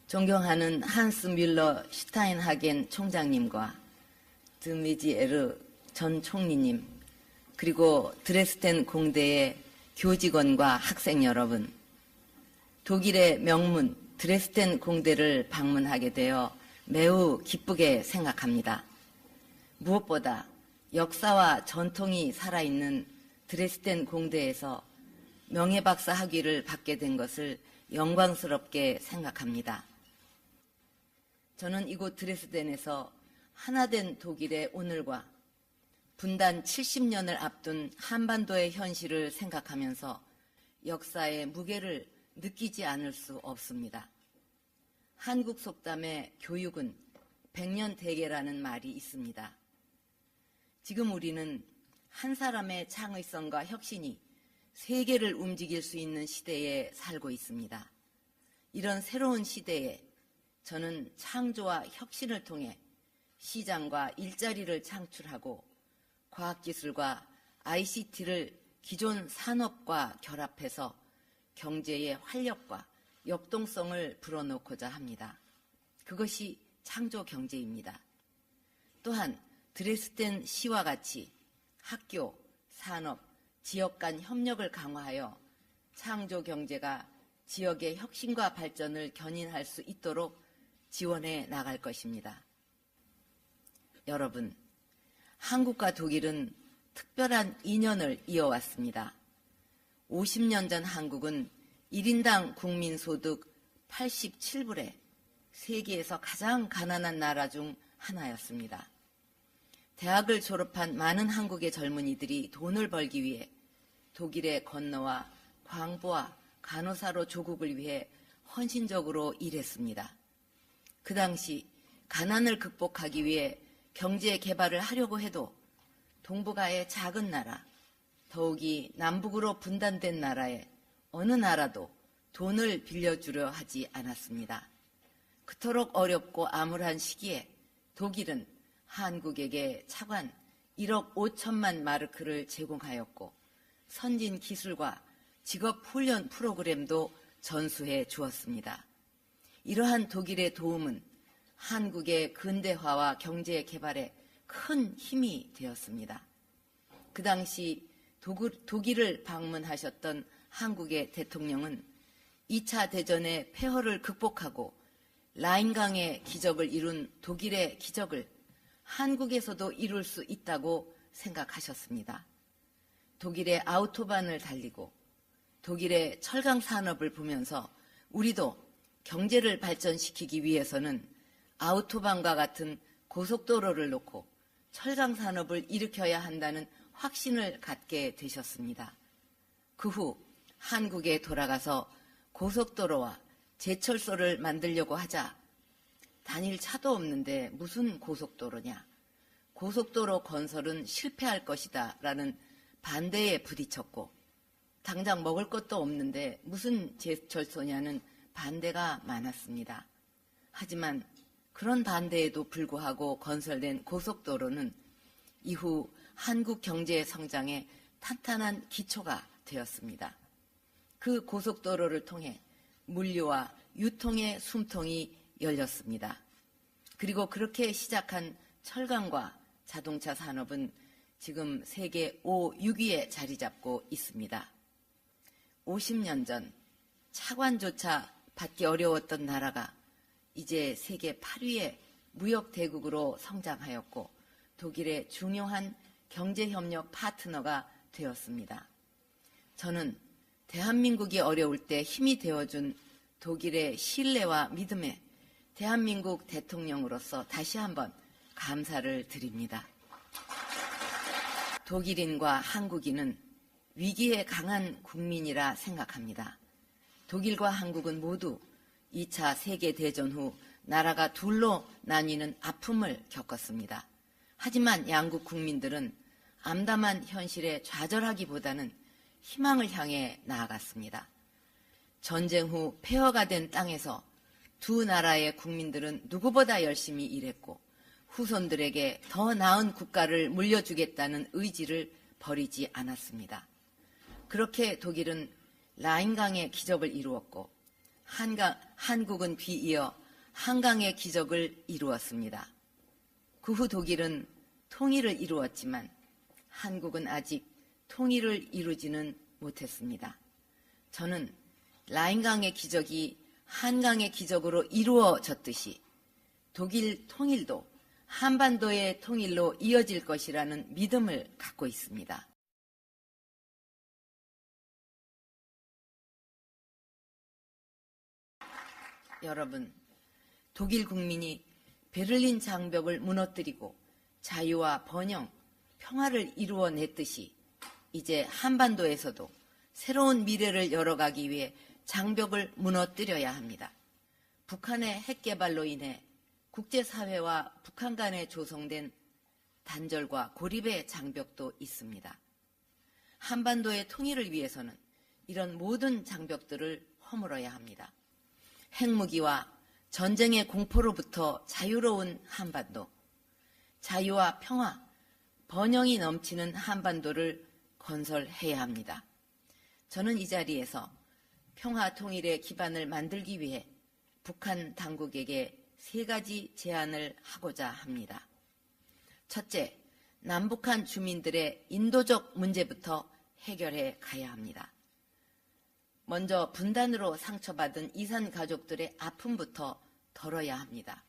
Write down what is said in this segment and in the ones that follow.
존경하는 한스 뮬러 슈타인하겐 총장님과 드메지에르 전 총리님, 그리고 드레스덴 공대의 교직원과 학생 여러분, 독일의 명문 드레스덴 공대를 방문하게 되어 매우 기쁘게 생각합니다. 무엇보다 역사와 전통이 살아있는 드레스덴 공대에서 명예박사 학위를 받게 된 것을 영광스럽게 생각합니다. 저는 이곳 드레스덴에서 하나된 독일의 오늘과 분단 70년을 앞둔 한반도의 현실을 생각하면서 역사의 무게를 느끼지 않을 수 없습니다. 한국 속담에 교육은 백년 대계라는 말이 있습니다. 지금 우리는 한 사람의 창의성과 혁신이 세계를 움직일 수 있는 시대에 살고 있습니다. 이런 새로운 시대에 저는 창조와 혁신을 통해 시장과 일자리를 창출하고 과학기술과 ICT를 기존 산업과 결합해서 경제의 활력과 역동성을 불어넣고자 합니다. 그것이 창조경제입니다. 또한 드레스덴 시와 같이 학교, 산업, 지역 간 협력을 강화하여 창조경제가 지역의 혁신과 발전을 견인할 수 있도록 지원해 나갈 것입니다. 여러분, 한국과 독일은 특별한 인연을 이어왔습니다. 50년 전 한국은 1인당 국민소득 87불에 세계에서 가장 가난한 나라 중 하나였습니다. 대학을 졸업한 많은 한국의 젊은이들이 돈을 벌기 위해 독일에 건너와 광부와 간호사로 조국을 위해 헌신적으로 일했습니다. 그 당시 가난을 극복하기 위해 경제 개발을 하려고 해도 동북아의 작은 나라, 더욱이 남북으로 분단된 나라에 어느 나라도 돈을 빌려주려 하지 않았습니다. 그토록 어렵고 암울한 시기에 독일은 한국에게 차관 1억 5천만 마르크를 제공하였고 선진 기술과 직업 훈련 프로그램도 전수해 주었습니다. 이러한 독일의 도움은 한국의 근대화와 경제 개발에 큰 힘이 되었습니다. 그 당시 독일을 방문하셨던 한국의 대통령은 2차 대전의 폐허를 극복하고 라인강의 기적을 이룬 독일의 기적을 한국에서도 이룰 수 있다고 생각하셨습니다. 독일의 아우토반을 달리고 독일의 철강 산업을 보면서 우리도 경제를 발전시키기 위해서는 아우토반과 같은 고속도로를 놓고 철강 산업을 일으켜야 한다는 확신을 갖게 되셨습니다. 그 후 한국에 돌아가서 고속도로와 제철소를 만들려고 하자 다닐 차도 없는데 무슨 고속도로냐, 고속도로 건설은 실패할 것이다 라는 반대에 부딪혔고 당장 먹을 것도 없는데 무슨 제철소냐는 반대가 많았습니다. 하지만 그런 반대에도 불구하고 건설된 고속도로는 이후 한국 경제의 성장에 탄탄한 기초가 되었습니다. 그 고속도로를 통해 물류와 유통의 숨통이 열렸습니다. 그리고 그렇게 시작한 철강과 자동차 산업은 지금 세계 5, 6위에 자리 잡고 있습니다. 50년 전 차관조차 받기 어려웠던 나라가 이제 세계 8위의 무역대국으로 성장하였고 독일의 중요한 경제협력 파트너가 되었습니다. 저는 대한민국이 어려울 때 힘이 되어준 독일의 신뢰와 믿음에 대한민국 대통령으로서 다시 한번 감사를 드립니다. 독일인과 한국인은 위기에 강한 국민이라 생각합니다. 독일과 한국은 모두 2차 세계대전 후 나라가 둘로 나뉘는 아픔을 겪었습니다. 하지만 양국 국민들은 암담한 현실에 좌절하기보다는 희망을 향해 나아갔습니다. 전쟁 후 폐허가 된 땅에서 두 나라의 국민들은 누구보다 열심히 일했고 후손들에게 더 나은 국가를 물려주겠다는 의지를 버리지 않았습니다. 그렇게 독일은 라인강의 기적을 이루었고 한국은 뒤이어 한강의 기적을 이루었습니다. 그 후 독일은 통일을 이루었지만 한국은 아직 통일을 이루지는 못했습니다. 저는 라인강의 기적이 한강의 기적으로 이루어졌듯이 독일 통일도 한반도의 통일로 이어질 것이라는 믿음을 갖고 있습니다. 여러분, 독일 국민이 베를린 장벽을 무너뜨리고 자유와 번영, 평화를 이루어냈듯이 이제 한반도에서도 새로운 미래를 열어가기 위해 장벽을 무너뜨려야 합니다. 북한의 핵 개발로 인해 국제사회와 북한 간에 조성된 단절과 고립의 장벽도 있습니다. 한반도의 통일을 위해서는 이런 모든 장벽들을 허물어야 합니다. 핵무기와 전쟁의 공포로부터 자유로운 한반도, 자유와 평화, 번영이 넘치는 한반도를 건설해야 합니다. 저는 이 자리에서 평화 통일의 기반을 만들기 위해 북한 당국에게 3가지 제안을 하고자 합니다. 첫째, 남북한 주민들의 인도적 문제부터 해결해 가야 합니다. 먼저 분단으로 상처받은 이산 가족들의 아픔부터 덜어야 합니다.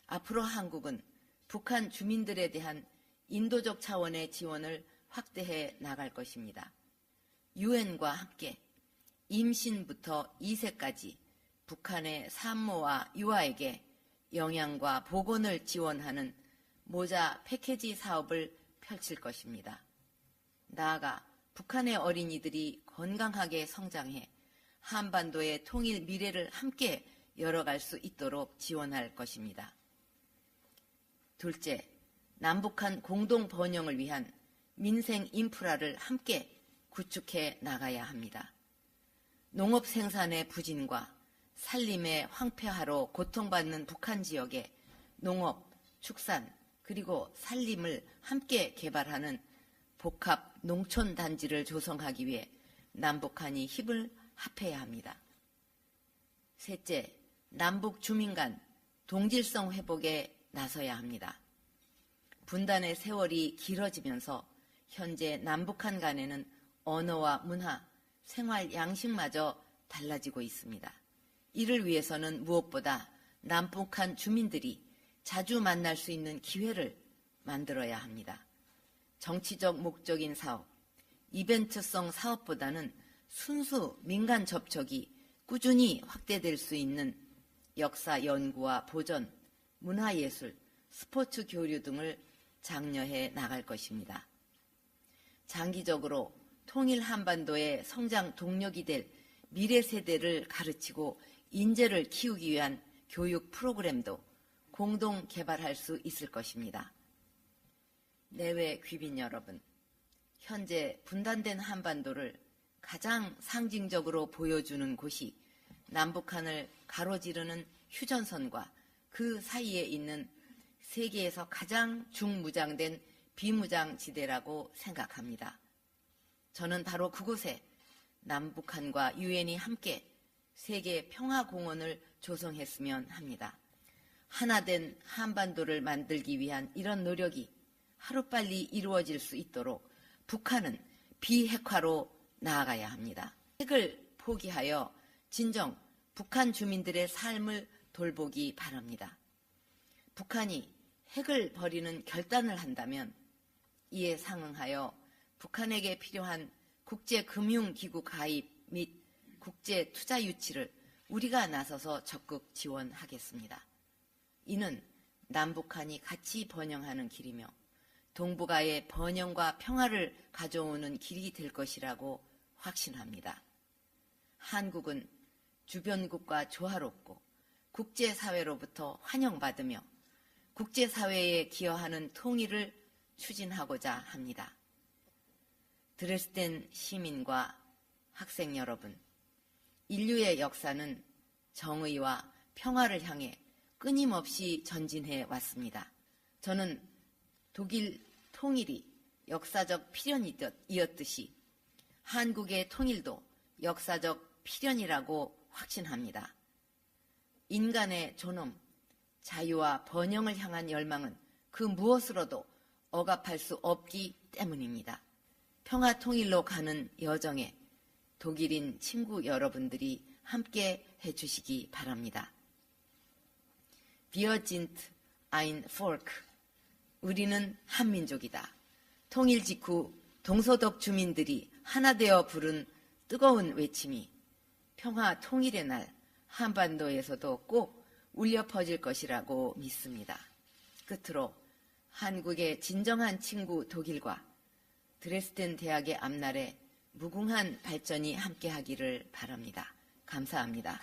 앞으로 한국은 북한 주민들에 대한 인도적 차원의 지원을 확대해 나갈 것입니다. 유엔과 함께 임신부터 2세까지 북한의 산모와 유아에게 영양과 보건을 지원하는 모자 패키지 사업을 펼칠 것입니다. 나아가 북한의 어린이들이 건강하게 성장해 한반도의 통일 미래를 함께 열어갈 수 있도록 지원할 것입니다. 둘째, 남북한 공동 번영을 위한 민생 인프라를 함께 구축해 나가야 합니다. 농업 생산의 부진과 산림의 황폐화로 고통받는 북한 지역에 농업, 축산, 그리고 산림을 함께 개발하는 복합 농촌 단지를 조성하기 위해 남북한이 힘을 합해야 합니다. 셋째, 남북 주민 간 동질성 회복에 나서야 합니다. 분단의 세월이 길어지면서 현재 남북한 간에는 언어와 문화, 생활 양식마저 달라지고 있습니다. 이를 위해서는 무엇보다 남북한 주민들이 자주 만날 수 있는 기회를 만들어야 합니다. 정치적 목적인 사업, 이벤트성 사업보다는 순수 민간 접촉이 꾸준히 확대될 수 있는 역사 연구와 보전, 문화예술, 스포츠 교류 등을 장려해 나갈 것입니다. 장기적으로 통일 한반도의 성장 동력이 될 미래 세대를 가르치고 인재를 키우기 위한 교육 프로그램도 공동 개발할 수 있을 것입니다. 내외 귀빈 여러분, 현재 분단된 한반도를 가장 상징적으로 보여주는 곳이 남북한을 가로지르는 휴전선과 그 사이에 있는 세계에서 가장 중무장된 비무장지대라고 생각합니다. 저는 바로 그곳에 남북한과 유엔이 함께 세계 평화공원을 조성했으면 합니다. 하나된 한반도를 만들기 위한 이런 노력이 하루빨리 이루어질 수 있도록 북한은 비핵화로 나아가야 합니다. 핵을 포기하여 진정 북한 주민들의 삶을 돌보기 바랍니다. 북한이 핵을 버리는 결단을 한다면 이에 상응하여 북한에게 필요한 국제금융기구 가입 및 국제투자 유치를 우리가 나서서 적극 지원하겠습니다. 이는 남북한이 같이 번영하는 길이며 동북아의 번영과 평화를 가져오는 길이 될 것이라고 확신합니다. 한국은 주변국과 조화롭고 국제사회로부터 환영받으며 국제사회에 기여하는 통일을 추진하고자 합니다. 드레스덴 시민과 학생 여러분, 인류의 역사는 정의와 평화를 향해 끊임없이 전진해 왔습니다. 저는 독일 통일이 역사적 필연이었듯이 한국의 통일도 역사적 필연이라고 확신합니다. 인간의 존엄, 자유와 번영을 향한 열망은 그 무엇으로도 억압할 수 없기 때문입니다. 평화 통일로 가는 여정에 독일인 친구 여러분들이 함께 해주시기 바랍니다. Wir sind ein Volk. 우리는 한민족이다. 통일 직후 동서독 주민들이 하나 되어 부른 뜨거운 외침이 평화 통일의 날 한반도에서도 꼭 울려 퍼질 것이라고 믿습니다. 끝으로 한국의 진정한 친구 독일과 드레스덴 대학의 앞날에 무궁한 발전이 함께하기를 바랍니다. 감사합니다.